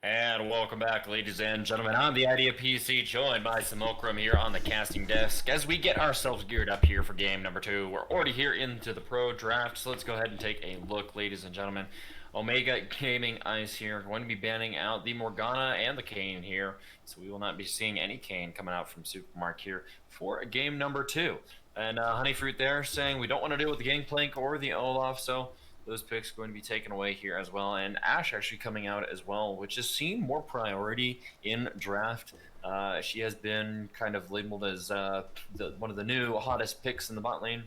And welcome back, ladies and gentlemen. I'm the Idea PC, joined by Simulcrum here on the casting desk as we get ourselves geared up here for game number 2. We're already here into the pro draft, so let's go ahead and take a look, ladies and gentlemen. Omega Gaming Ice here, going to be banning out the Morgana and the Kane here, so we will not be seeing any Kane coming out from Supermark here for game number 2. And Honeyfruit there saying we don't want to deal with the Gangplank or the Olaf, so those picks are going to be taken away here as well. And Ash actually coming out as well, which has seen more priority in draft. She has been kind of labeled as one of the new hottest picks in the bot lane,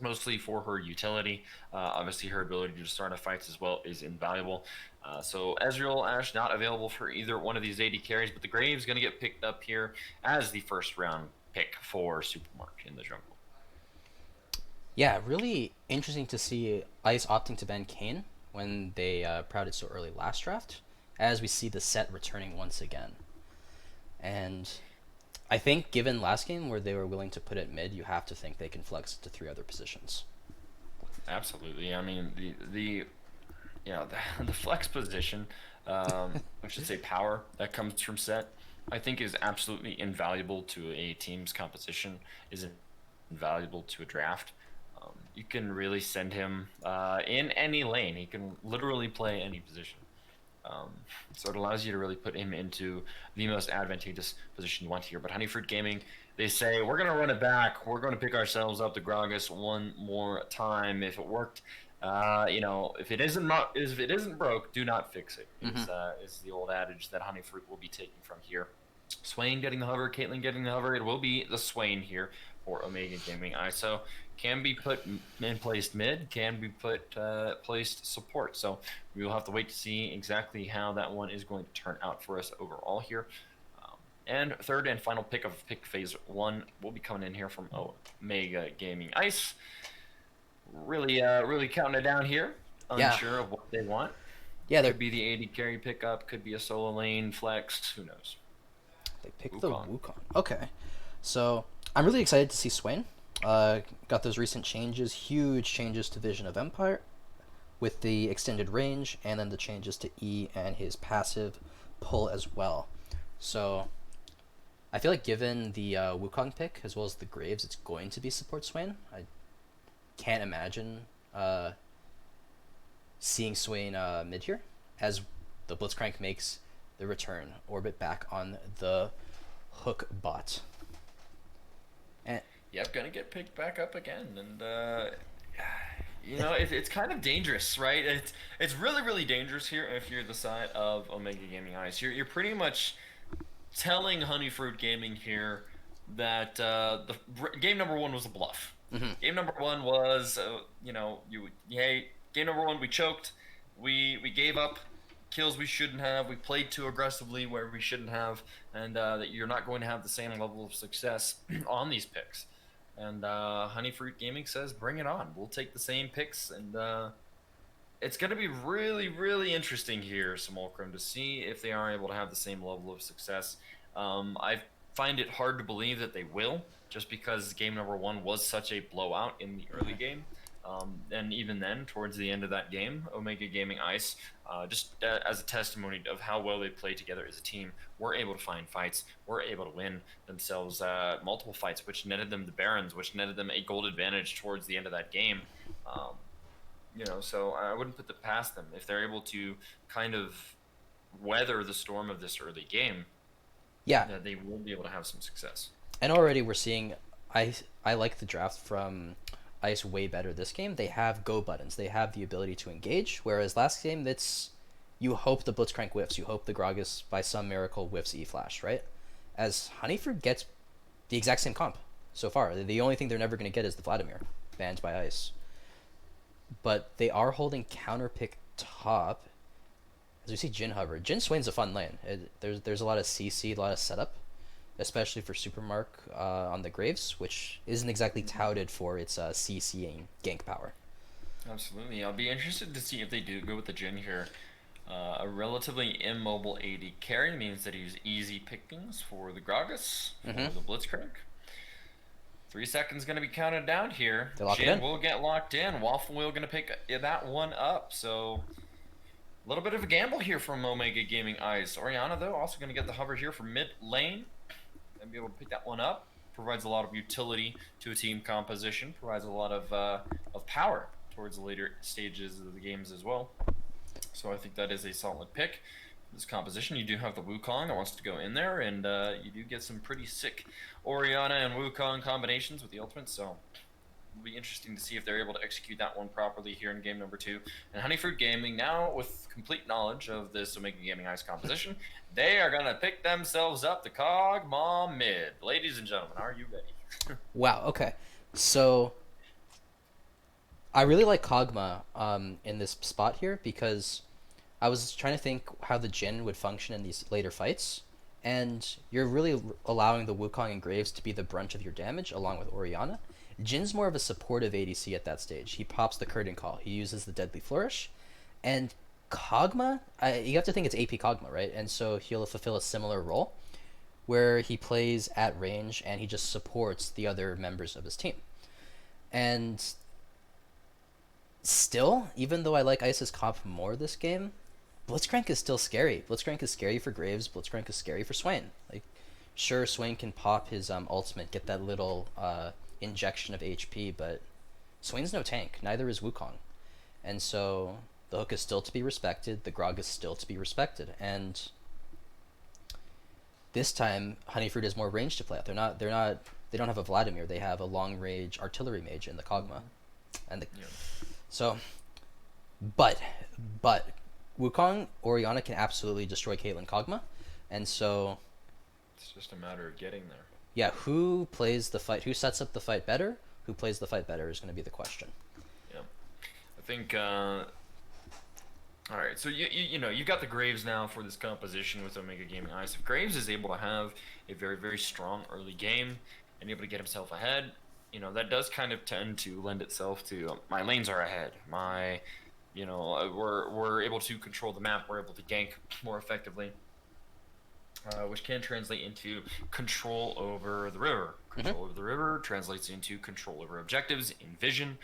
mostly for her utility. Obviously, her ability to start a fights as well is invaluable. So Ezreal, Ash not available for either one of these AD carries, but the Graves going to get picked up here as the first round pick for Supermark in the jungle. Yeah, really interesting to see Ice opting to ban Kane when they prouted so early last draft, as we see the set returning once again. And I think given last game where they were willing to put it mid, you have to think they can flex to 3 other positions. Absolutely. I mean, the flex position, I should say power that comes from set, I think is absolutely invaluable to a team's composition, is invaluable to a draft. You can really send him in any lane. He can literally play any position. So it allows you to really put him into the most advantageous position you want here. But Honeyfruit Gaming, they say, we're going to run it back. We're going to pick ourselves up the Gragas one more time. If it worked, if it isn't broke, do not fix it. Is the old adage that Honeyfruit will be taking from here. Swain getting the hover, Caitlyn getting the hover. It will be the Swain here for Omega Gaming ISO. Can be put in placed mid, can be placed support. So we will have to wait to see exactly how that one is going to turn out for us overall here. And third and final pick of pick phase 1 will be coming in here from Omega Gaming Ice. Really counting it down here. Unsure of what they want. Yeah, could be the AD carry pickup, could be a solo lane flex. Who knows? They picked the Wukong. Okay, so I'm really excited to see Swain. Got those recent changes, huge changes to Vision of Empire with the extended range, and then the changes to E and his passive pull as well. So I feel like given the Wukong pick as well as the Graves, it's going to be support Swain. I can't imagine seeing Swain mid here as the Blitzcrank makes the return orbit back on the hook bot. And yep, gonna get picked back up again, and it's kind of dangerous, right? It's really dangerous here if you're the side of Omega Gaming Ice. You're pretty much telling Honeyfruit Gaming here that game number 1 was a bluff. Game number 1 was game number 1 we choked, we gave up kills we shouldn't have, we played too aggressively where we shouldn't have, and that you're not going to have the same level of success on these picks. And Honeyfruit Gaming says, bring it on. We'll take the same picks, and it's going to be really interesting here, Simulcrum, to see if they are able to have the same level of success. I find it hard to believe that they will, just because game number 1 was such a blowout in the early game. And even then, towards the end of that game, Omega Gaming Ice, just as a testimony of how well they play together as a team, were able to find fights, were able to win themselves multiple fights, which netted them the Barons, which netted them a gold advantage towards the end of that game. So I wouldn't put it past them. If they're able to kind of weather the storm of this early game, they will be able to have some success. And already we're seeing, I like the draft from Ice way better this game. They have go buttons. They have the ability to engage, whereas last game, you hope the Blitzcrank whiffs. You hope the Gragas, by some miracle, whiffs E-Flash, right? As Honeyfruit gets the exact same comp so far. The only thing they're never going to get is the Vladimir, banned by Ice. But they are holding counter pick top. As we see Jhin hover. Jhin Swain's a fun lane. There's a lot of CC, a lot of setup, especially for Supermark on the Graves, which isn't exactly touted for its CCing gank power. Absolutely. I'll be interested to see if they do go with the Jhin here. A relatively immobile AD carry means that he's easy pickings for the Gragas, for the Blitzcrank. 3 seconds going to be counted down here. Jhin will get locked in. Waffle Wheel going to pick that one up. So A little bit of a gamble here from Omega Gaming Ice. Oriana, though, also going to get the hover here from mid lane and be able to pick that one up. Provides a lot of utility to a team composition. Provides a lot of power towards the later stages of the games as well. So I think that is a solid pick. This composition, you do have the Wukong that wants to go in there, and you do get some pretty sick Oriana and Wukong combinations with the ultimate. So it'll be interesting to see if they're able to execute that one properly here in game number 2. And Honeyfruit Gaming, now with complete knowledge of this Omega Gaming Ice composition, they are going to pick themselves up the Kog'Maw mid. Ladies and gentlemen, are you ready? Wow. Okay. So I really like Kog'Maw in this spot here because I was trying to think how the Jhin would function in these later fights, and you're really allowing the Wukong and Graves to be the brunt of your damage along with Oriana. Jin's more of a supportive ADC at that stage. He pops the Curtain Call. He uses the Deadly Flourish. And Kog'Maw, you have to think it's AP Kog'Maw, right? And so he'll fulfill a similar role where he plays at range and he just supports the other members of his team. And still, even though I like Ice's comp more this game, Blitzcrank is still scary. Blitzcrank is scary for Graves. Blitzcrank is scary for Swain. Like, sure, Swain can pop his ultimate, get that little injection of HP, but Swain's no tank. Neither is Wukong, and so the hook is still to be respected. The grog is still to be respected, and this time Honeyfruit has more range to play out. They don't have a Vladimir. They have a long range artillery mage in the Kog'Maw, and so, but Wukong Oriana can absolutely destroy Caitlyn Kog'Maw, and so It's just a matter of getting there. yeah, who plays the fight? Who sets up the fight better? Who plays the fight better is going to be the question. Yeah, I think. All right, so you know you've got the Graves now for this composition with Omega Gaming Ice. If Graves is able to have a very strong early game and able to get himself ahead, you know that does kind of tend to lend itself to my lanes are ahead. My, you know, we're able to control the map. We're able to gank more effectively. Which can translate into control over the river. Control over the river translates into control over objectives in Vision.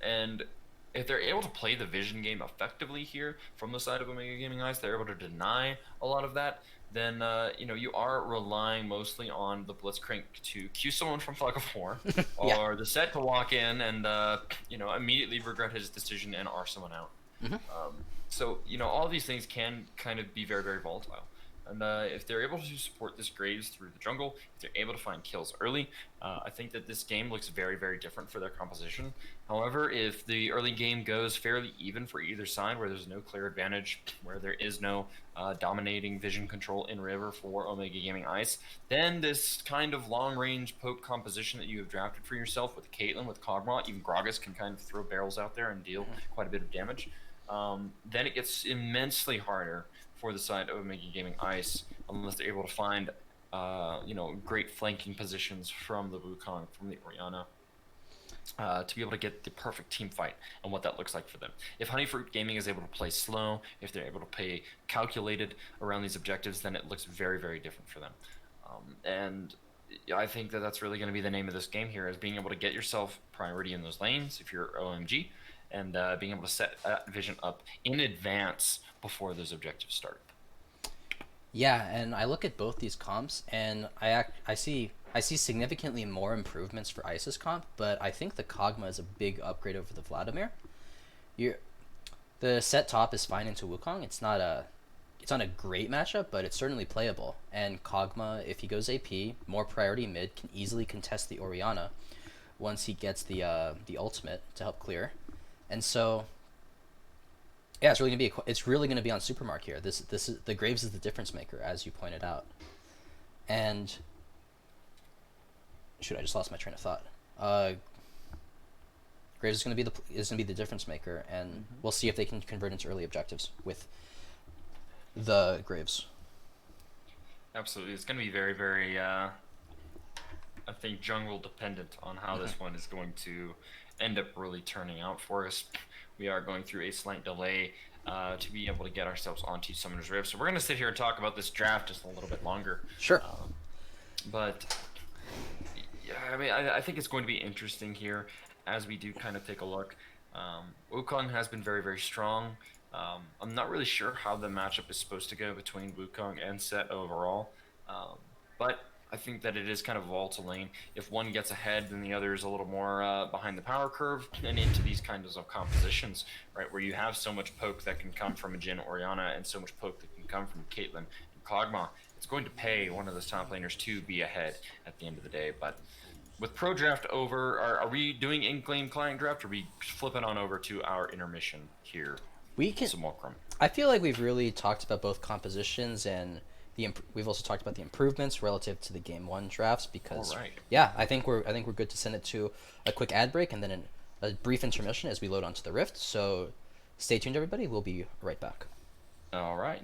And if they're able to play the Vision game effectively here from the side of Omega Gaming Ice, they're able to deny a lot of that, then you know, you are relying mostly on the Blitzcrank to cue someone from Flag of War, Yeah. or the set to walk in and you know, immediately regret his decision and R someone out. So, you know, all these things can kind of be very volatile. And if they're able to support this Graves through the jungle, if they're able to find kills early, I think that this game looks very different for their composition. However, if the early game goes fairly even for either side, where there's no clear advantage, where there is no dominating vision control in river for Omega Gaming Ice, then this kind of long-range poke composition that you have drafted for yourself with Caitlyn, with Kog'Maw, even Gragas can kind of throw barrels out there and deal quite a bit of damage. Then it gets immensely harder for the side of Omega Gaming Ice, unless they're able to find, you know, great flanking positions from the Wukong, from the Oriana, to be able to get the perfect team fight and what that looks like for them. If Honeyfruit Gaming is able to play slow, if they're able to play calculated around these objectives, then it looks very different for them. And I think that that's really going to be the name of this game here, is being able to get yourself priority in those lanes if you're OMG, and being able to set that vision up in advance before those objectives start. Yeah, and I look at both these comps, and I see significantly more improvements for Ice's comp, but I think the Kog'Maw is a big upgrade over the Vladimir. The set top is fine into Wukong. It's not a great matchup, but it's certainly playable. And Kog'Maw, if he goes AP, more priority mid, can easily contest the Oriana once he gets the ultimate to help clear. And so, yeah, it's really gonna be on Supermark here. This is the Graves is the difference maker, as you pointed out. And shoot, I just lost my train of thought. Graves is gonna be the difference maker, and we'll see if they can convert into early objectives with the Graves. Absolutely, it's going to be very I think jungle dependent on how this one is going to end up really turning out for us. We are going through a slight delay to be able to get ourselves onto Summoner's Rift, so we're going to sit here and talk about this draft just a little bit longer. Sure. But yeah, I mean, I think it's going to be interesting here as we do kind of take a look. Wukong has been very strong. I'm not really sure how the matchup is supposed to go between Wukong and Set overall, but I think that it is kind of wall to lane. If one gets ahead, then the other is a little more behind the power curve, and into these kinds of compositions, right, where you have so much poke that can come from a Jhin Orianna and so much poke that can come from Caitlyn and Kog'Maw, it's going to pay one of those top laners to be ahead at the end of the day. But with pro draft over, are we doing in-game client draft, or are we flipping on over to our intermission here? We can. Simulacrum. I feel like we've really talked about both compositions and we've also talked about the improvements relative to the game one drafts because All right. yeah, I think we're good to send it to a quick ad break and then a brief intermission as we load onto the Rift. So stay tuned, everybody. We'll be right back. All right.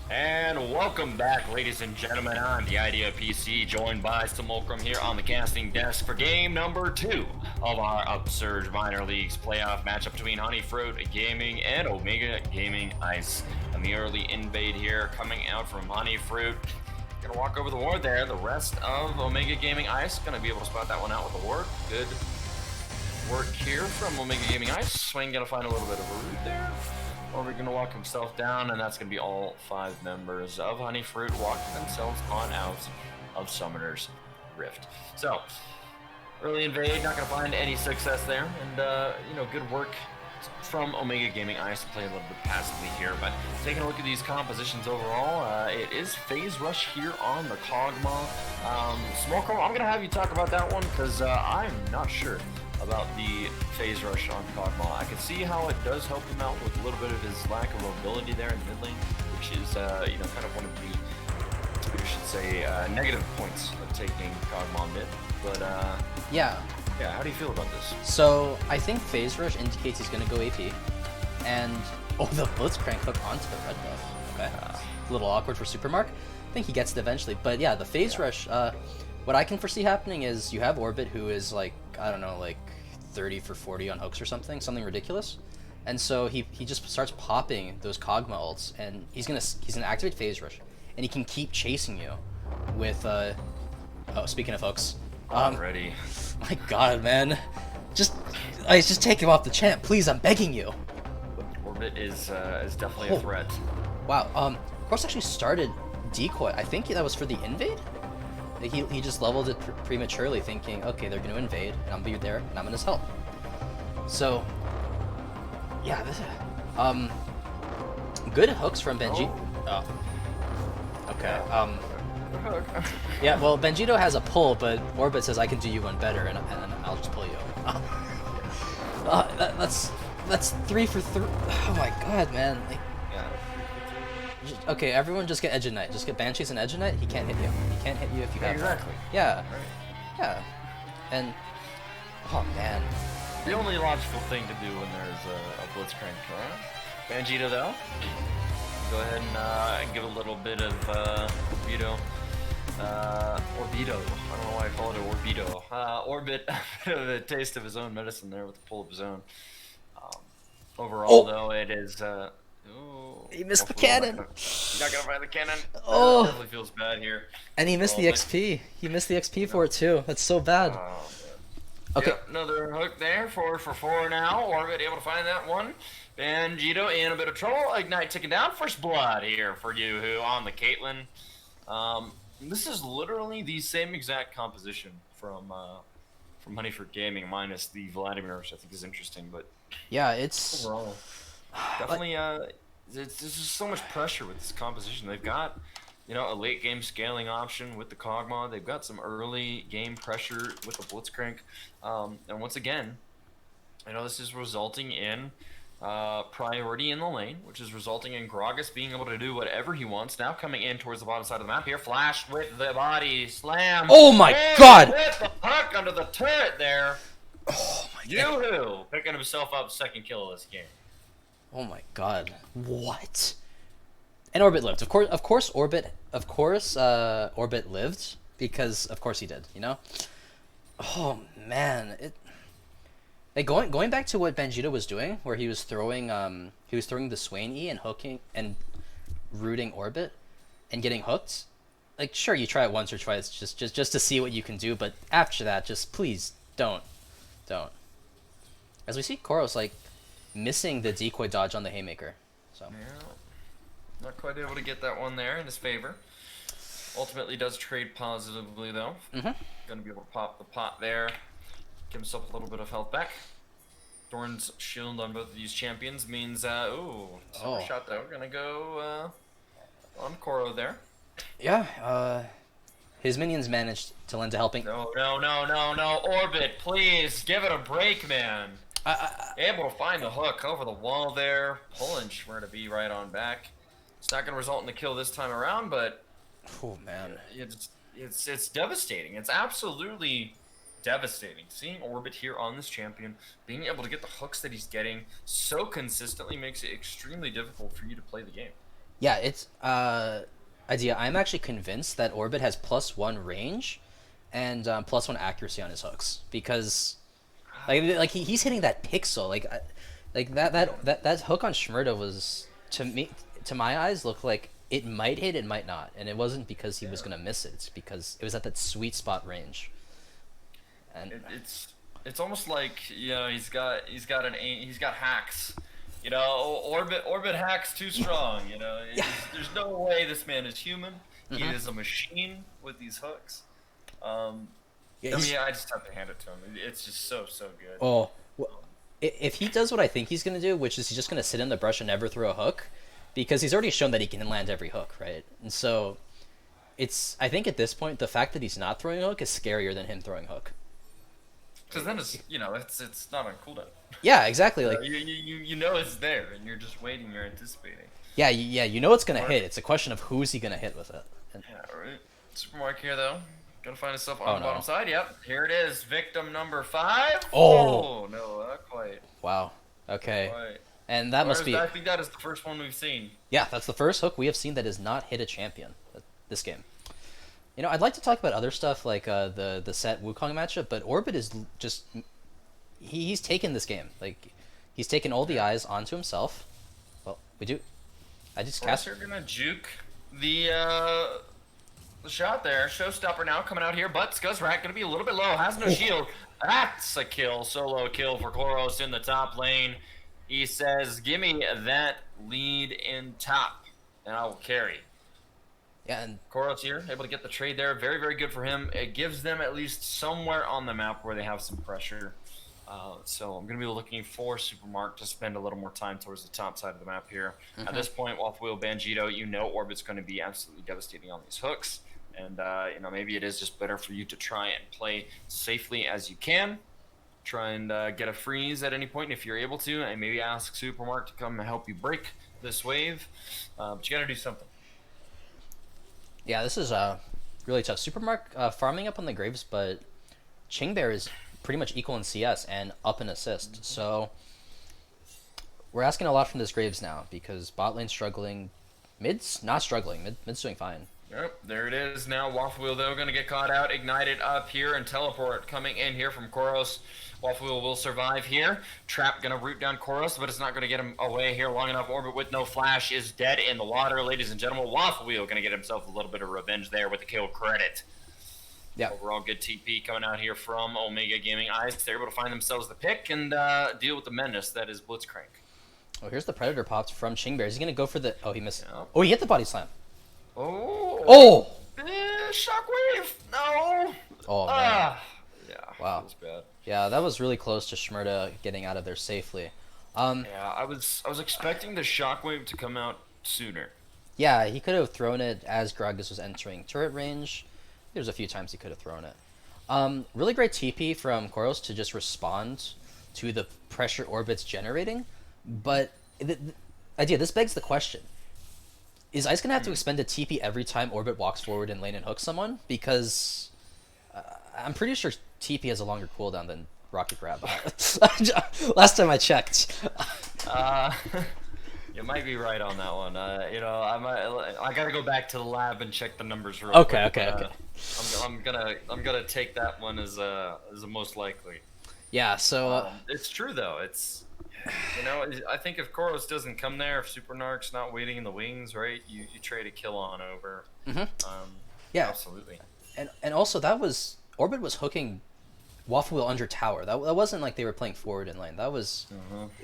And welcome back, ladies and gentlemen, on the Idea PC, joined by Simulcrum here on the casting desk for game number 2 of our Upsurge Minor Leagues playoff matchup between Honeyfruit Gaming and Omega Gaming Ice. And the early invade here coming out from Honeyfruit. Gonna walk over the ward there. The rest of Omega Gaming Ice gonna be able to spot that one out with the ward. Good work here from Omega Gaming Ice. Swain gonna find a little bit of a root there. Orbit gonna walk himself down, and that's gonna be all 5 members of Honeyfruit walking themselves on out of Summoner's Rift. So, early invade, not gonna find any success there, and good work from Omega Gaming Ice to play a little bit passively here. But taking a look at these compositions overall, it is Phase Rush here on the Kog'Maw. Smallcom, I'm gonna have you talk about that one because I'm not sure about the Phase Rush on Kog'Maw. I can see how it does help him out with a little bit of his lack of mobility there in the mid lane, which is kind of one of the, we should say, negative points of taking Kog'Maw mid. But Yeah. yeah, how do you feel about this? So I think Phase Rush indicates he's gonna go AP, and the Blitzcrank hook onto the red buff. Okay, a little awkward for Supermark. I think he gets it eventually, but yeah, the Phase Rush. What I can foresee happening is you have Orbit, who is like, I don't know, like 30 for 40 on hooks or something ridiculous, and so he just starts popping those Kog'Maw ults, and he's gonna activate Phase Rush, and he can keep chasing you with speaking of hooks. Already. My God, man, just take him off the champ, please. I'm begging you. Orbit is definitely a threat. Wow. Of course, actually started decoy. I think that was for the invade. He just leveled it prematurely, thinking, okay, they're gonna invade, and I'm gonna be there, and I'm gonna help. So, yeah, this, good hooks from Benji. Oh. Okay. Yeah, well, Benjito has a pull, but Orbit says I can do you one better, and I'll just pull you. That's 3 for 3. Oh my God, man. Like, okay, everyone just get Edge of Night. Just get Banshees and Edge of Night. He can't hit you. He can't hit you if you have exactly. Yeah. Right. Yeah. And oh man. The only logical thing to do when there's a Blitzcrank. Banjito though, go ahead and give a little bit of Orbido. Orbido. I don't know why I call it Orbido. Orbit a bit of a taste of his own medicine there with the pull of his own. Overall, though, it is. He missed the cannon. He's not gonna find the cannon. Oh, definitely feels bad here. And he missed the XP. He missed the XP for it too. That's so bad. Okay. Yep, another hook there. 4 for 4 now. Orbit able to find that one. Banjito in a bit of trouble. Ignite ticking down. First blood here for Yoo-Hoo on the Caitlyn. This is literally the same exact composition from Honeyfruit Gaming minus the Vladimir, which I think is interesting, but yeah, it's overall definitely there's just so much pressure with this composition. They've got a late game scaling option with the Kog'Maw. They've got some early game pressure with the Blitzcrank, and once again, this is resulting in priority in the lane, which is resulting in Gragas being able to do whatever he wants. Now coming in towards the bottom side of the map here, flash with the body slam. Oh my God! With the puck under the turret there. Oh my God. Yoo-Hoo picking himself up second kill of this game. Oh my God! What? And Orbit lived. Of course, Orbit lived because of course he did. Oh man, Like going back to what Banjito was doing, where he was throwing the Swain E and hooking and rooting Orbit and getting hooked. Like sure, you try it once or twice just to see what you can do, but after that, just please don't. As we see Koros like missing the decoy dodge on the haymaker. So yeah, not quite able to get that one there in his favor. Ultimately does trade positively though. Gonna be able to pop the pot there. Give himself a little bit of health back. Thorn's shield on both of these champions means, silver shot though. We're gonna go on Koro there. Yeah, his minions managed to lend a helping. No. Orbit, please, give it a break, man. Able to find the hook over the wall there. Pulling Schmer to be right on back. It's not gonna result in the kill this time around, but oh man, it's devastating. It's absolutely devastating. Seeing Orbit here on this champion, being able to get the hooks that he's getting so consistently makes it extremely difficult for you to play the game. Yeah, it's idea. I'm actually convinced that Orbit has +1 range and +1 accuracy on his hooks because like he's hitting that pixel like that hook on Shmurda was to me to my eyes looked like it might hit, it might not, and it wasn't because he was Yeah. gonna miss it. It's because it was at that sweet spot range. And It's almost like he's got hacks. You know, orbit hacks too strong. You know, yeah, there's no way this man is human. He hmm is a machine with these hooks. Um, yeah, I mean, he's yeah, I just have to hand it to him. It's just so good. oh. If he does what I think he's gonna do, which is he's just gonna sit in the brush and never throw a hook, because he's already shown that he can land every hook, right? And so it's I think at this point the fact that he's not throwing a hook is scarier than him throwing a hook. Because then it's not on cooldown. Yeah, exactly. Like You know it's there, and you're just waiting. You're anticipating. yeah, yeah, you know it's gonna Mark, hit. It's a question of who's he gonna hit with it. And, yeah, all right. Supermark here though. Gonna find himself on oh the bottom no! side. Yep, here it is. Victim number 5. Oh Oh no, not quite. wow. Not Okay, quite. and that must be I think that is the first one we've seen. yeah. That's the first hook we have seen that has not hit a champion this game. You know, I'd like to talk about other stuff like the set Wukong matchup, but Orbit is just he's taken this game. Like he's taken all the eyes onto himself. Well, we do. I just cast. You're gonna juke the shot there. Showstopper now coming out here, but Scuzzrat gonna be a little bit low. Has no shield. That's a kill. Solo kill for Koros in the top lane. He says, "Give me that lead in top, and I will carry." Yeah, and Koros here, able to get the trade there. Very, very good for him. It gives them at least somewhere on the map where they have some pressure. So I'm going to be looking for Supermark to spend a little more time towards the top side of the map here. At this point, Waffle Banjito, you know Orbit's going to be absolutely devastating on these hooks. And, maybe it is just better for you to try and play safely as you can. Try and get a freeze at any point if you're able to, and maybe ask Supermark to come and help you break this wave. But you got to do something. yeah, this is really tough. Supermark farming up on the Graves, but Chingbear is pretty much equal in CS and up in assist. So we're asking a lot from this Graves now because bot lane's struggling, mid's not struggling, mid's doing fine. Yep, there it is now. Waffle Wheel, though, going to get caught out. Ignited up here and teleport coming in here from Koros. Waffle Wheel will survive here. Trap going to root down Koros, but it's not going to get him away here long enough. Orbit with no flash is dead in the water, ladies and gentlemen. Waffle Wheel going to get himself a little bit of revenge there with the kill credit. Yeah. Overall, good TP coming out here from Omega Gaming Eyes. They're able to find themselves the pick and deal with the menace that is Blitzcrank. Oh, here's the Predator popped from Chingbear. Is he gonna go for the? Oh, he missed. Yep. Oh, he hit the body slam. Oh! Oh! Shockwave! No! Oh man. Yeah, Wow. feels bad. Yeah, that was really close to Shmurda getting out of there safely. Yeah, I was expecting the shockwave to come out sooner. Yeah, he could have thrown it as Gragas was entering turret range. There's a few times he could have thrown it. Really great TP from Koros to just respond to the pressure Orbit's generating. But idea, this begs the question. Is Ice gonna have to expend a TP every time Orbit walks forward in lane and hooks someone? Because I'm pretty sure TP has a longer cooldown than Rocket Grab. Last time I checked. Uh, you might be right on that one. I gotta go back to the lab and check the numbers real Okay, quick. okay. I'm gonna take that one as a most likely. Yeah, so It's true though. I think if Koros doesn't come there, if Supernark's not waiting in the wings, right? You trade a kill on over. yeah, Absolutely. and also that was Orbit was hooking Waffle Wheel under tower. That wasn't like they were playing forward in lane. That was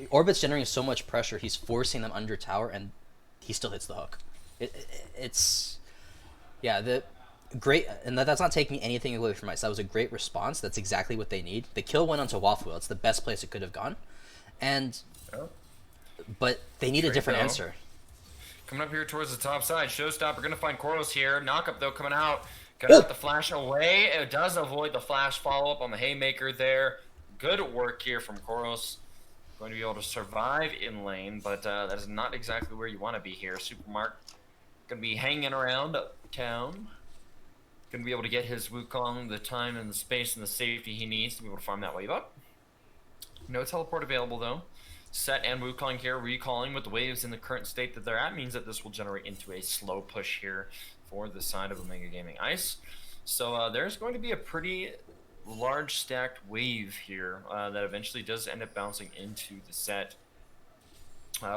Orbit's generating so much pressure. He's forcing them under tower, and he still hits the hook. It's yeah, the great, and that's not taking anything away from Ice. That was a great response. That's exactly what they need. The kill went onto Waffle Wheel. It's the best place it could have gone, and Oh. but they need a Trade different though. answer. Coming up here towards the top side. Showstopper going to find Koros here. Knockup, though, coming out. Gonna have to flash away. It does avoid the flash follow-up on the Haymaker there. Good work here from Koros. Going to be able to survive in lane, but that is not exactly where you want to be here. Supermark going to be hanging around uptown. Going to be able to get his Wukong the time and the space and the safety he needs to be able to farm that wave up. No teleport available, though. set and Wukong here. Recalling with the waves in the current state that they're at means that this will generate into a slow push here for the side of Omega Gaming Ice. So there's going to be a pretty large stacked wave here that eventually does end up bouncing into the set.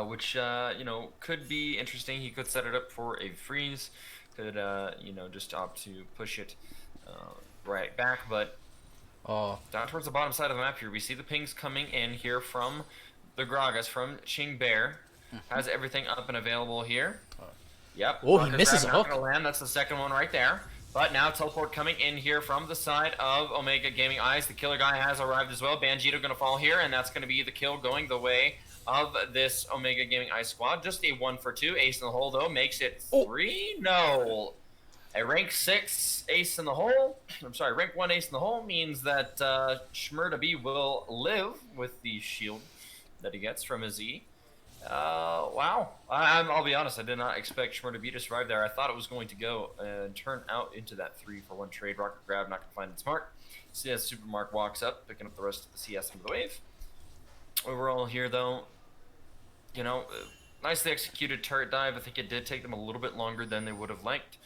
Which could be interesting. He could set it up for a freeze, could just opt to push it right back. But down towards the bottom side of the map here, we see the pings coming in here from the Gragas, from Ching Bear. Has everything up and available here. Yep. Oh, he misses a hook. Not gonna land. That's the second one right there. But now teleport coming in here from the side of Omega Gaming Eyes. The killer guy has arrived as well. Banjito gonna fall here, and that's gonna be the kill going the way of this Omega Gaming Ice squad. Just a 1 for 2. Ace in the hole, though, makes it 3. No. A rank 6 ace in the hole. I'm sorry, rank 1 ace in the hole means that Shmurda B will live with the shield that he gets from his E. Wow. I'll be honest, I did not expect Shmurda B to survive there. I thought it was going to go and turn out into that 3-for-1 trade. Rocket grab, not going to find its mark. CS Supermark walks up, picking up the rest of the CS under the wave. Overall here, though, nicely executed turret dive. I think it did take them a little bit longer than they would have liked.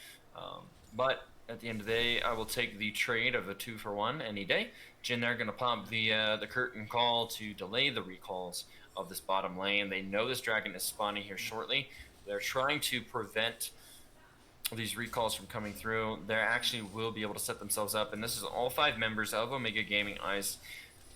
But at the end of the day, I will take the trade of a 2-for-1 any day. Jin there going to pop the curtain call to delay the recalls of this bottom lane. They know this dragon is spawning here shortly. They're trying to prevent these recalls from coming through. They actually will be able to set themselves up, and this is all 5 members of Omega Gaming Ice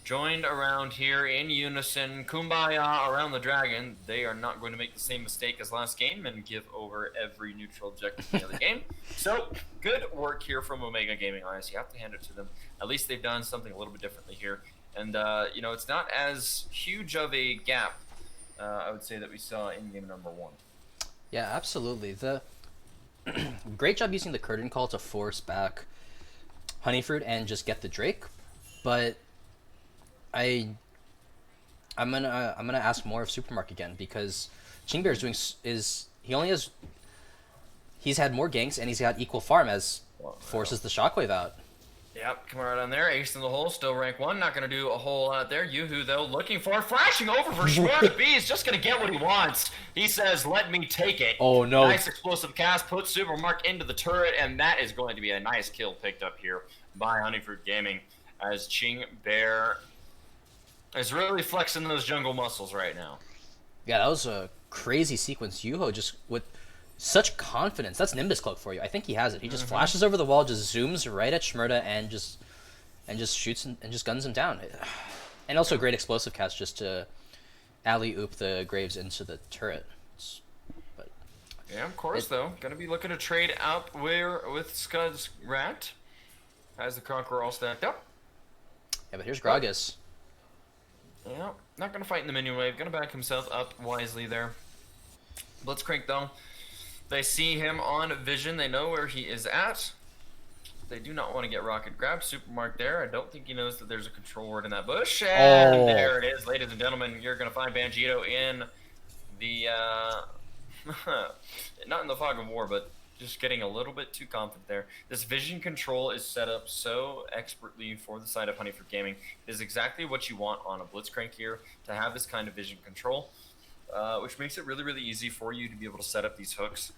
joined around here in unison, kumbaya around the dragon. They are not going to make the same mistake as last game and give over every neutral objective in the other game. So, good work here from Omega Gaming Ice. You have to hand it to them. At least they've done something a little bit differently here. And, it's not as huge of a gap, I would say, that we saw in game number 1. Yeah, absolutely. The great job using the curtain call to force back Honeyfruit and just get the Drake, but I'm gonna ask more of Supermark again, because Chingbear he's had more ganks and he's got equal farm as forces the shockwave out. Yep, coming right on there. Ace in the hole, still rank 1. Not going to do a whole lot there. Yoo-hoo, though, looking for flashing over for Shmurda B. He's just going to get what he wants. He says, let me take it. Oh, no. Nice explosive cast. Puts Supermark into the turret, and that is going to be a nice kill picked up here by Honeyfruit Gaming, as Ching Bear is really flexing those jungle muscles right now. Yeah, that was a crazy sequence. Yuho just with such confidence. That's Nimbus Cloak for you. I think he has it. He just flashes over the wall, just zooms right at Shmurda, and just shoots and just guns him down. And also a great explosive cast just to alley-oop the Graves into the turret. Yeah, of course, though. Gonna be looking to trade up with Scud's Rat. Has the Conqueror all stacked up. Yeah, but here's Gragas. Yeah, not gonna fight in the minion wave. Gonna back himself up wisely there. Blitzcrank, though. They see him on vision. They know where he is at. They do not want to get rocket grabbed. Supermark there. I don't think he knows that there's a control word in that bush. And there it is, ladies and gentlemen. You're going to find Banjito in the... not in the fog of war, but just getting a little bit too confident there. This vision control is set up so expertly for the side of Honeyfruit Gaming. It is exactly what you want on a Blitzcrank here, to have this kind of vision control. Which makes it really, really easy for you to be able to set up these hooks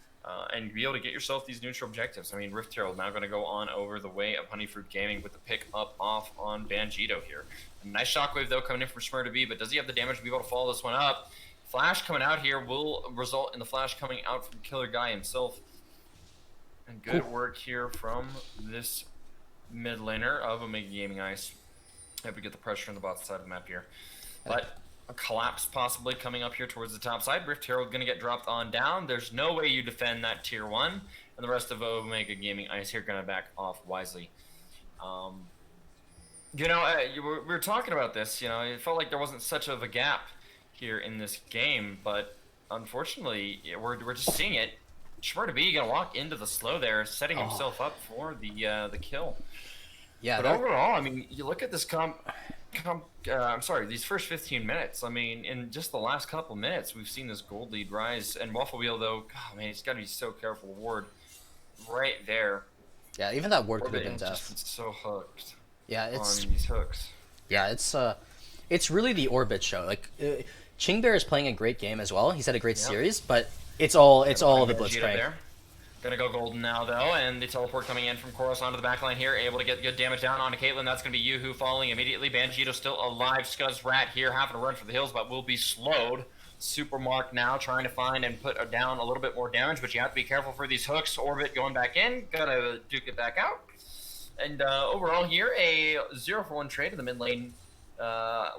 and be able to get yourself these neutral objectives. I mean, Rift Herald now going to go on over the way of Honeyfruit Gaming with the pick up off on Banjito here. A nice shockwave, though, coming in from Shmurda B, but does he have the damage to be able to follow this one up? Flash coming out here will result in the flash coming out from Killer Guy himself. And good work here from this mid laner of Omega Gaming Ice. Have to get the pressure on the bottom side of the map here. But a collapse possibly coming up here towards the top side. Rift Herald going to get dropped on down. There's no way you defend that tier 1. And the rest of Omega Gaming Ice here going to back off wisely. We were talking about this. It felt like there wasn't such of a gap here in this game. But unfortunately, we're just seeing it. Shmurda B going to walk into the slow there, setting himself up for the kill. Yeah, but overall, I mean, you look at this these first 15 minutes. I mean, in just the last couple minutes, we've seen this gold lead rise. And Waffle Wheel, though, he's got to be so careful. Ward right there. Yeah, even that ward could have been death. Just so hooked. Yeah, on these hooks. Yeah, it's really the Orbit show. Like, Chingbear is playing a great game as well. He's had a great Yep. series, but it's Gonna all find the Vegeta Blitzcrank. there. Gonna go golden now though, and the teleport coming in from Koros onto the backline here, able to get good damage down onto Caitlyn. That's gonna be Yoo-Hoo falling immediately. Banjito still alive. Scuzz Rat here having to run for the hills, but will be slowed. Supermark now trying to find and put down a little bit more damage, but you have to be careful for these hooks. Orbit going back in, gotta duke it back out. And overall here, a 0-for-1 trade in the mid lane,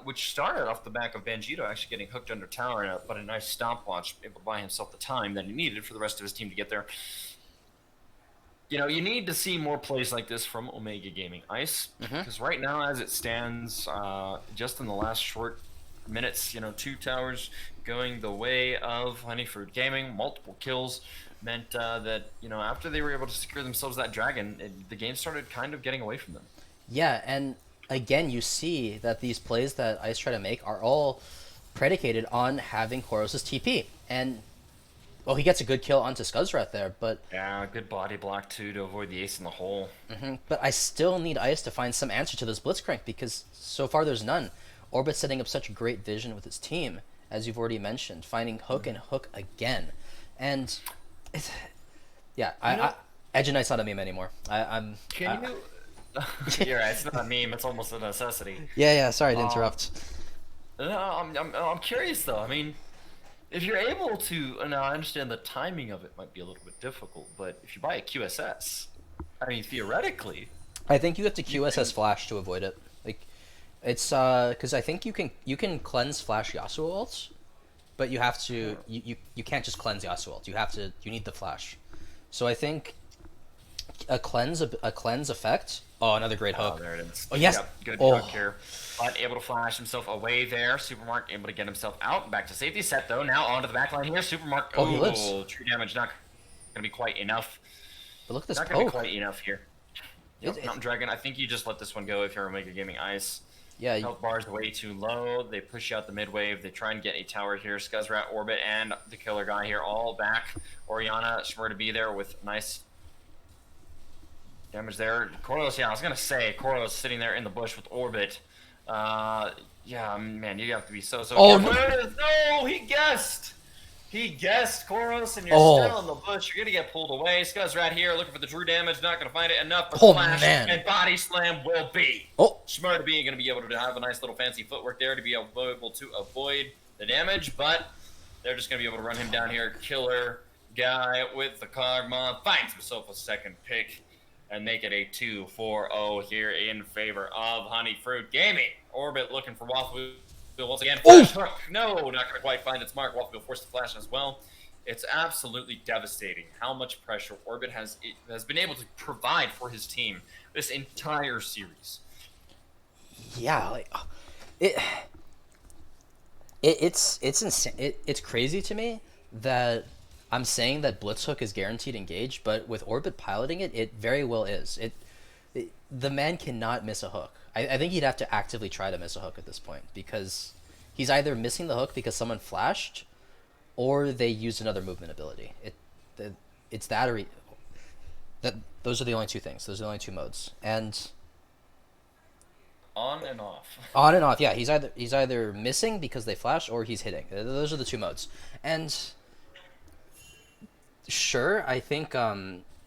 which started off the back of Banjito actually getting hooked under tower, but a nice stopwatch, able to buy himself the time that he needed for the rest of his team to get there. You know, you need to see more plays like this from Omega Gaming Ice, because right now, as it stands, just in the last short minutes, 2 towers going the way of Honeyfruit Gaming, multiple kills meant that, after they were able to secure themselves that dragon, the game started kind of getting away from them. Yeah, and again, you see that these plays that Ice try to make are all predicated on having Koros' TP. And, well, he gets a good kill onto Scuzzrat there, but Yeah, good body block too to avoid the ace in the hole. but I still need Ice to find some answer to this Blitzcrank because so far there's none. Orbit's setting up such great vision with his team, as you've already mentioned, finding hook and hook again. And, it's, yeah, Edge and Knight's not a meme anymore. Can you? You're right. It's not a meme. It's almost a necessity. Yeah, sorry to interrupt. No, I'm curious though. I mean, if you're able to, now I understand the timing of it might be a little bit difficult, but if you buy a QSS, I mean, theoretically, I think you have to QSS Flash to avoid it. Like, it's because I think you can cleanse Flash Yasuo ults, but you have to you can't just cleanse Yasuo ult. You need the Flash. So I think a cleanse effect. Oh, another great hook. oh, there it is. Oh yes. Yep, good Oh. hook here. But able to flash himself away there. Supermark able to get himself out. Back to safety. Set though. Now onto the back line here. Supermark. Oh, he lives. True damage not gonna be quite enough. But look at this Not gonna be poke. quite enough here. Yep, Mountain Dragon. I think you just let this one go if you're Omega Gaming Ice. Yeah. Health bar's way too low. They push out the mid wave. They try and get a tower here. Scuzzrat, Orbit, and the killer guy here all back. Oriana, Shmur to be there with nice damage there. Koros, yeah, I was gonna say Koros sitting there in the bush with Orbit. Yeah, man, you have to be so Oh, careful. no. There it is. No, he guessed. He guessed, Koros, and you're Oh. still in the bush. You're gonna get pulled away. Scuzz right here, looking for the true damage. Not gonna find it enough. For Oh, flash man. and body slam will be. Oh. Shmur to be gonna be able to have a nice little fancy footwork there to be able to avoid the damage, but they're just gonna be able to run him down here. Killer guy with the Kog'Maw finds himself a second pick and make it a 2-4-0 here in favor of Honeyfruit Gaming. Orbit looking for Waffle once again. Flash hook. No, not going to quite find its mark. Waffle forced to flash as well. It's absolutely devastating how much pressure Orbit has been able to provide for his team this entire series. Yeah, like it's insane. It's crazy to me that I'm saying that Blitzhook is guaranteed engage, but with Orbit piloting it, it very well is. The man cannot miss a hook. I think he'd have to actively try to miss a hook at this point because he's either missing the hook because someone flashed, or they used another movement ability. It's that or that. Those are the only two things. Those are the only two modes. And On and off. on and off, yeah. He's either missing because they flash or he's hitting. Those are the two modes. And sure, I think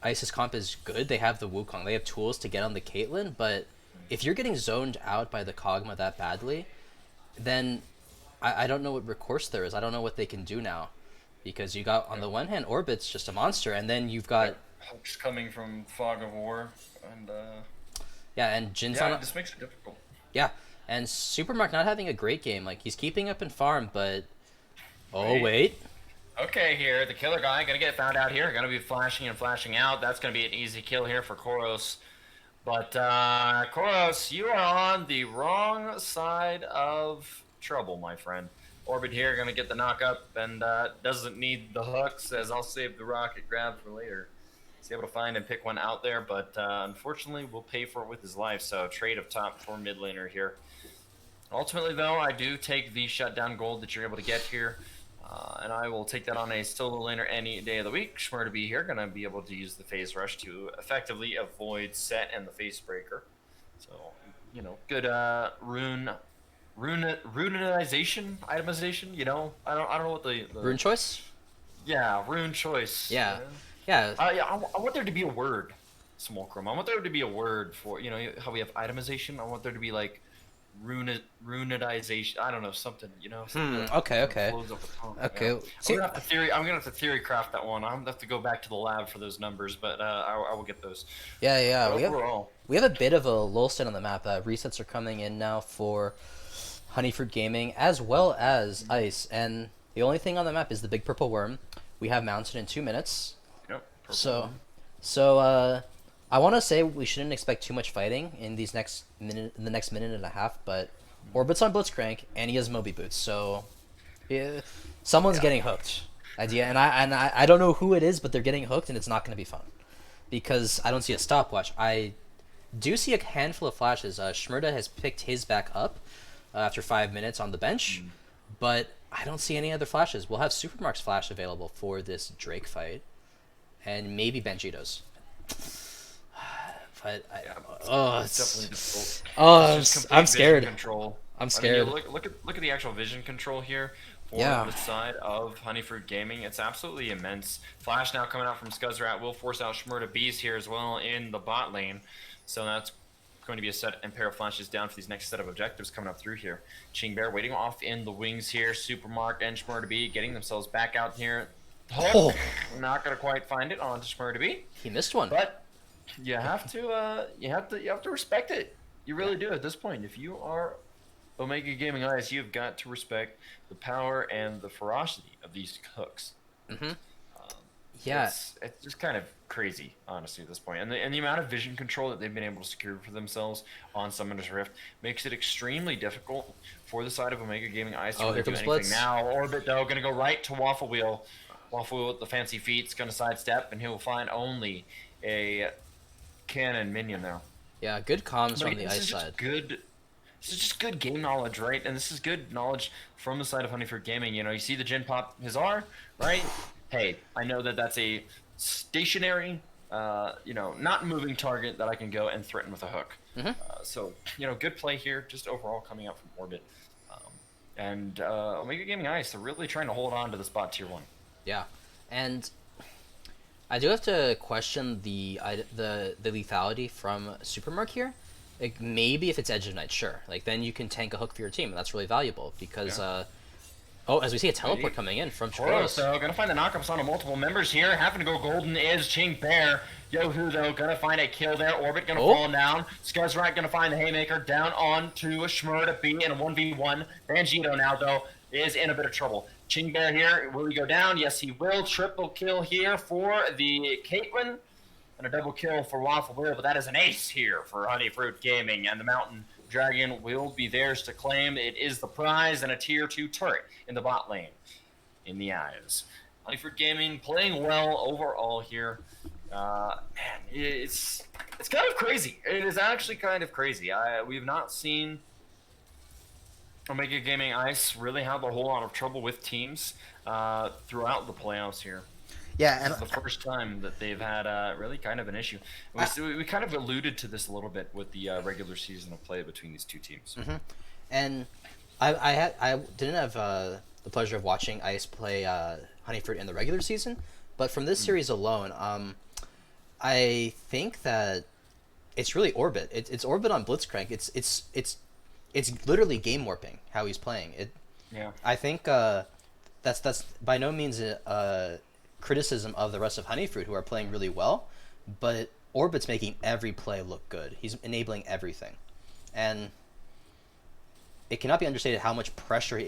Ice's comp is good. They have the Wukong. They have tools to get on the Caitlyn, but if you're getting zoned out by the Kog'Maw that badly, then I don't know what recourse there is. I don't know what they can do now. Because you got, on the one hand, Orbit's just a monster, and then you've got... Hooks coming from Fog of War, and yeah, and Jin's yeah, on... it just makes it difficult. Yeah, and Supermark not having a great game. Like, he's keeping up in farm, but... Oh, wait. Okay, here, the killer guy gonna get found out here. Gonna be flashing and flashing out. That's gonna be an easy kill here for Koros. But, Koros, you are on the wrong side of trouble, my friend. Orbit here gonna get the knock up and doesn't need the hooks, as I'll save the rocket grab for later. He's able to find and pick one out there, but unfortunately will pay for it with his life. So trade of top for mid laner here. Ultimately, though, I do take the shutdown gold that you're able to get here. And I will take that on a solo laner any day of the week. Shmur to be here, going to be able to use the phase rush to effectively avoid set and the face breaker. So, good rune runization, itemization. You know, I don't know what the Rune choice. yeah, rune choice. Yeah, yeah. Yeah, I want there to be a word, Smolcrum. I want there to be a word for, you know, how we have itemization. I want there to be like runitization. I don't know, something, you know, something that Okay. kind of Okay. flows off the tongue. Yeah. Okay. See, I'm gonna have to theory craft that one. I'm gonna have to go back to the lab for those numbers, but I will get those. yeah, yeah. But overall, We have a bit of a lull set on the map. Resets are coming in now for Honeyfruit Gaming as well as Ice, and the only thing on the map is the big purple worm. We have mounted in 2 minutes. yep. So, so I want to say we shouldn't expect too much fighting in these next minute, in the next minute and a half. But Orbit's on Blitzcrank, and he has Moby boots, so yeah, someone's getting hooked. Idea, and I don't know who it is, but they're getting hooked, and it's not going to be fun because I don't see a stopwatch. I do see a handful of flashes. Shmurda has picked his back up after 5 minutes on the bench, but I don't see any other flashes. We'll have Supermark's flash available for this Drake fight, and maybe Benjito's. But It's definitely difficult. oh, It's just I'm complete scared. vision control. I'm I mean, you scared. look at the actual vision control here for Yeah. the side of Honeyfruit Gaming. It's absolutely immense. Flash now coming out from Scuzzrat will force out Shmurda Beast here as well in the bot lane. So that's going to be a set and pair of flashes down for these next set of objectives coming up through here. Ching Bear waiting off in the wings here. Supermark and Shmurda B getting themselves back out here. Oh. Not gonna quite find it onto Shmurda B, He missed one. but you have to respect it. You really do at this point. If you are Omega Gaming Eyes, you've got to respect the power and the ferocity of these hooks. Yeah. It's just kind of crazy, honestly, at this point. And the amount of vision control that they've been able to secure for themselves on Summoner's Rift makes it extremely difficult for the side of Omega Gaming Eyes to Oh, really here do comes anything. Blitz. Now, Orbit, though, going to go right to Waffle Wheel. Waffle Wheel with the fancy feet's going to sidestep, and he will find only a cannon minion now. Yeah, good comms But from the this Ice is just side. good. This is just good game knowledge, right? And this is good knowledge from the side of Honeyfruit Gaming. You know, you see the Gen Pop Hazar, right? Hey, I know that that's a stationary, not moving target that I can go and threaten with a hook. So, good play here, just overall coming out from Orbit. And Omega Gaming Ice, they're really trying to hold on to the spot tier 1. Yeah, and I do have to question the lethality from Supermark here. Like maybe if it's Edge of Night, sure. Like then you can tank a hook for your team, and that's really valuable because. As we see a teleport coming in from Chorus. So gonna find the knockups on multiple members here. Having to go golden is Ching Bear. Yohu though gonna find a kill there. Orbit gonna fall down. Scuzzrat gonna find the haymaker down on to Shmurda B in a 1v1. Banjito now though is in a bit of trouble. Ching Bear here, will he go down? Yes he will. Triple kill here for the Caitlyn. And a double kill for Waffle Wheel, but that is an ace here for Honeyfruit Gaming, and the Mountain Dragon will be theirs to claim. It is the prize and a tier 2 turret in the bot lane. In the eyes. Honeyfruit Gaming playing well overall here. It's kind of crazy. It is actually kind of crazy. We've not seen Omega Gaming Ice really have a whole lot of trouble with teams throughout the playoffs here. Yeah, and this is the first time that they've had really kind of an issue. We kind of alluded to this a little bit with the regular season of play between these two teams. And I didn't have the pleasure of watching Ice play Honeyfruit in the regular season, but from this series alone, I think that it's really Orbit. It's Orbit on Blitzcrank. It's literally game warping how he's playing it. Yeah, I think that's by no means a criticism of the rest of Honeyfruit, who are playing really well, but Orbit's making every play look good. He's enabling everything, and it cannot be understated how much pressure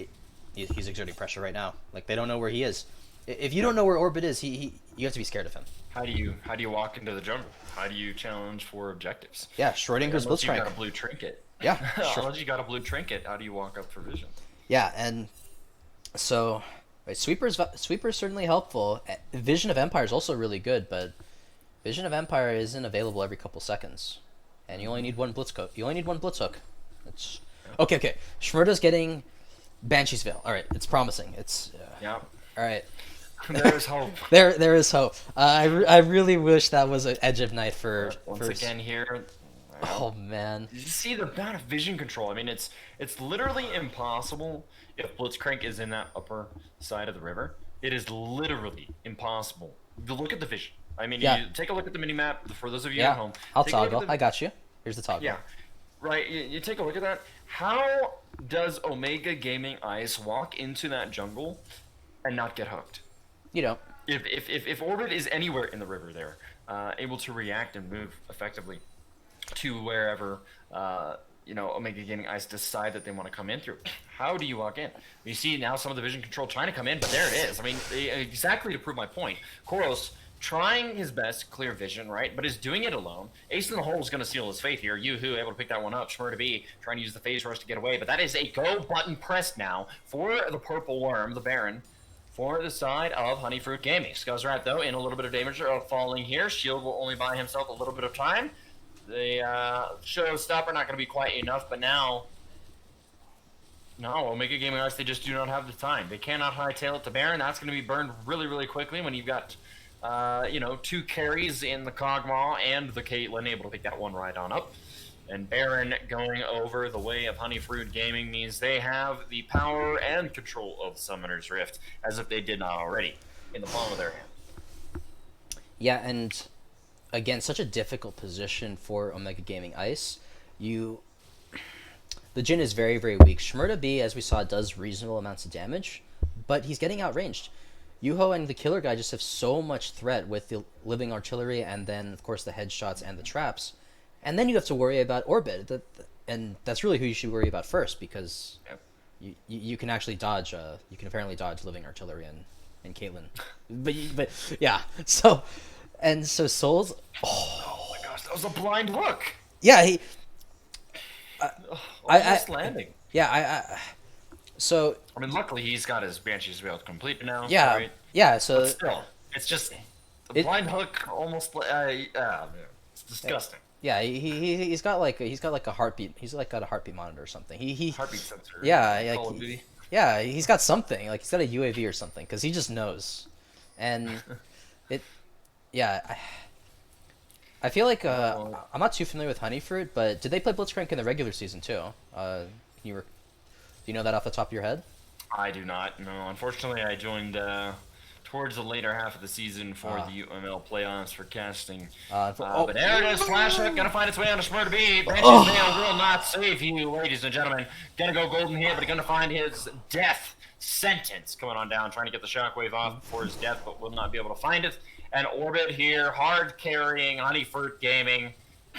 he's exerting pressure right now. Like they don't know where he is. If you don't know where Orbit is, you have to be scared of him. How do you walk into the jungle? How do you challenge for objectives? Yeah, Schrodinger's Unless you Blitzcrank. got a blue trinket. Yeah, Unless you got a blue trinket, how do you walk up for vision? Yeah, and so right, Sweeper's certainly helpful. Vision of Empire is also really good, but Vision of Empire isn't available every couple seconds, and you only need one blitz hook. It's okay. Shmurda's getting Banshee's Veil. All right, it's promising. It's Yeah. all right. There is hope. There is hope. I really wish that was an Edge of Night for Once again here, You know? Oh man. You see the amount of vision control. I mean, it's literally impossible if Blitzcrank is in that upper side of the river. It is literally impossible. Look at the vision. I mean, Yeah. you take a look at the mini map for those of you at Yeah. home. I'll Take a look at toggle. the I got you. Here's the toggle. yeah, right. You take a look at that. How does Omega Gaming Ice walk into that jungle and not get hooked? You don't. If Orbit is anywhere in the river there, able to react and move effectively to wherever Omega Gaming Ice decide that they want to come in through. How do you walk in? You see now some of the vision control trying to come in, but there it is. I mean, exactly to prove my point. Koros trying his best to clear vision, right? But is doing it alone. Ace in the hole is going to seal his fate here. Yoo-hoo able to pick that one up. Shmur to be trying to use the phase rush to get away, but that is a go button pressed now for the purple worm, the Baron. For the side of Honeyfruit Gaming. Scuzzrat, though, in a little bit of damage falling here. Shield will only buy himself a little bit of time. The showstopper not going to be quite enough, but now... No, Omega Gaming Arts, they just do not have the time. They cannot hightail it to Baron. That's going to be burned really, really quickly when you've got, 2 carries in the Kog'Maw and the Caitlyn able to pick that one right on up. And Baron going over the way of Honeyfruit Gaming means they have the power and control of Summoner's Rift, as if they did not already, in the palm of their hand. Yeah, and again, such a difficult position for Omega Gaming Ice. The Jhin is very, very weak. Shmurda B, as we saw, does reasonable amounts of damage, but he's getting outranged. Yuho and the Killer Guy just have so much threat with the living artillery and then, of course, the headshots and the traps. And then you have to worry about Orbit, and that's really who you should worry about first, because you can actually dodge. You can apparently dodge living artillery and Caitlyn, but yeah. So Souls. Oh my gosh, that was a blind look. Yeah, he. Almost landing. Yeah, So. I mean, luckily he's got his Banshee's to be able to complete it now. Yeah, right? yeah. So but still, it's just a blind hook. Almost. It's disgusting. Yeah, he's got like a heartbeat. He's like got a heartbeat monitor or something. He heartbeat sensor. Yeah, Call of Duty. Yeah, he's got something. Like he's got a UAV or something, because he just knows. And I feel like I'm not too familiar with Honeyfruit, but did they play Blitzcrank in the regular season too? Do you know that off the top of your head? I do not. No, unfortunately, I joined towards the later half of the season for the UML playoffs for casting. But there it is, Flash Hook, gonna find its way on a Shmur to be. Branches Veil will not save you, ladies and gentlemen. Gonna go golden here, but gonna find his death sentence coming on down, trying to get the shockwave off before his death, but will not be able to find it. And Orbit here, hard carrying Honeyfruit Gaming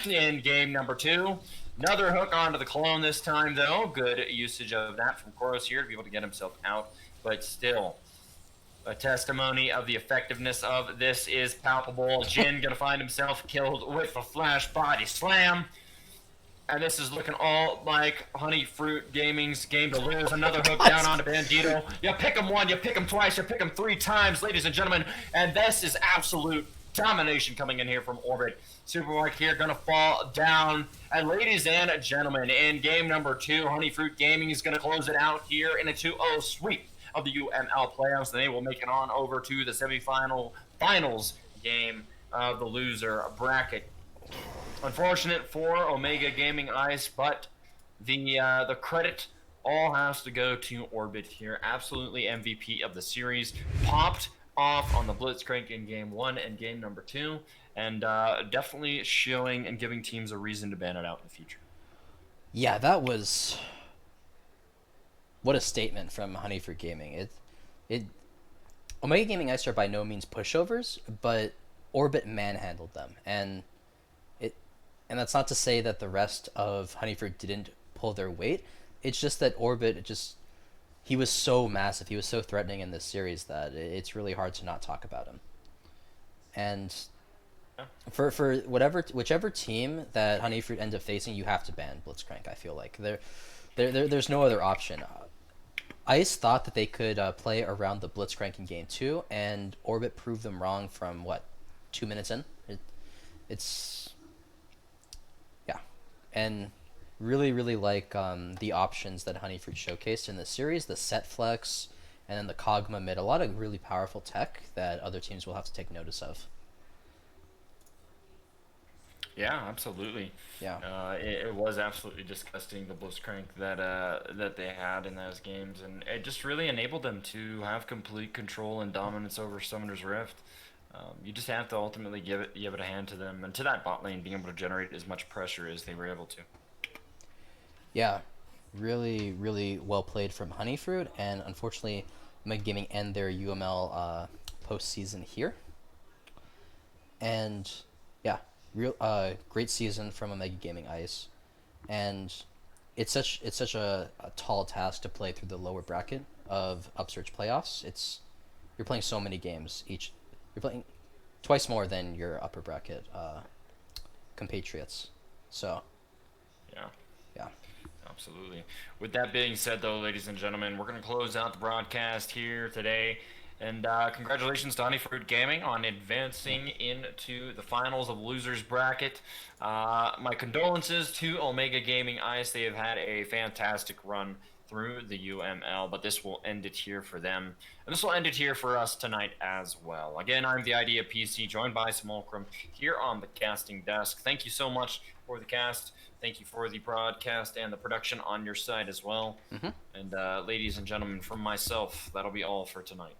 in game number 2. Another hook onto the clone this time, though. Good usage of that from Koros here to be able to get himself out, but still. A testimony of the effectiveness of this is palpable. Jhin gonna find himself killed with a flash body slam. And this is looking all like Honeyfruit Gaming's game to lose. Another hook down onto Bandito. You pick him one, you pick him twice, you pick him 3 times, ladies and gentlemen. And this is absolute domination coming in here from Orbit. Supermark here gonna fall down. And ladies and gentlemen, in game number 2, Honeyfruit Gaming is gonna close it out here in a 2-0 sweep of the UML playoffs, and they will make it on over to the finals game of the loser bracket. Unfortunate for Omega Gaming Ice, but the credit all has to go to Orbit here. Absolutely MVP of the series. Popped off on the Blitzcrank in game 1 and game number 2, and definitely showing and giving teams a reason to ban it out in the future. Yeah, that was... What a statement from Honeyfruit Gaming. Omega Gaming Ice are by no means pushovers, but Orbit manhandled them, and that's not to say that the rest of Honeyfruit didn't pull their weight. It's just that Orbit he was so massive, he was so threatening in this series that it's really hard to not talk about him. And for whichever team that Honeyfruit ends up facing, you have to ban Blitzcrank. I feel like there's no other option. Ice thought that they could play around the Blitzcrank in game 2, and Orbit proved them wrong from 2 minutes in. And really, really like the options that Honeyfruit showcased in this series, the set flex, and then the Kog'Maw mid. A lot of really powerful tech that other teams will have to take notice of. Yeah, absolutely. Yeah. It was absolutely disgusting, the Blitzcrank that they had in those games, and it just really enabled them to have complete control and dominance over Summoner's Rift. You just have to ultimately give it a hand to them and to that bot lane being able to generate as much pressure as they were able to. Yeah, really, really well played from Honeyfruit, and unfortunately, Mega Gaming end their UML postseason here. And yeah, real great season from a Mega Gaming Ice, and it's such a tall task to play through the lower bracket of Upsurge playoffs. You're playing so many games each. You're playing twice more than your upper bracket compatriots. So Yeah. yeah. Absolutely. With that being said, though, ladies and gentlemen, we're going to close out the broadcast here today. And congratulations to Honeyfruit Gaming on advancing into the finals of Losers Bracket. My condolences to Omega Gaming Ice. They have had a fantastic run through the UML, but this will end it here for them. And this will end it here for us tonight as well. Again, I'm the Idea PC, joined by Smolcrum here on the casting desk. Thank you so much for the cast. Thank you for the broadcast and the production on your side as well. Mm-hmm. And ladies and gentlemen, from myself, that'll be all for tonight.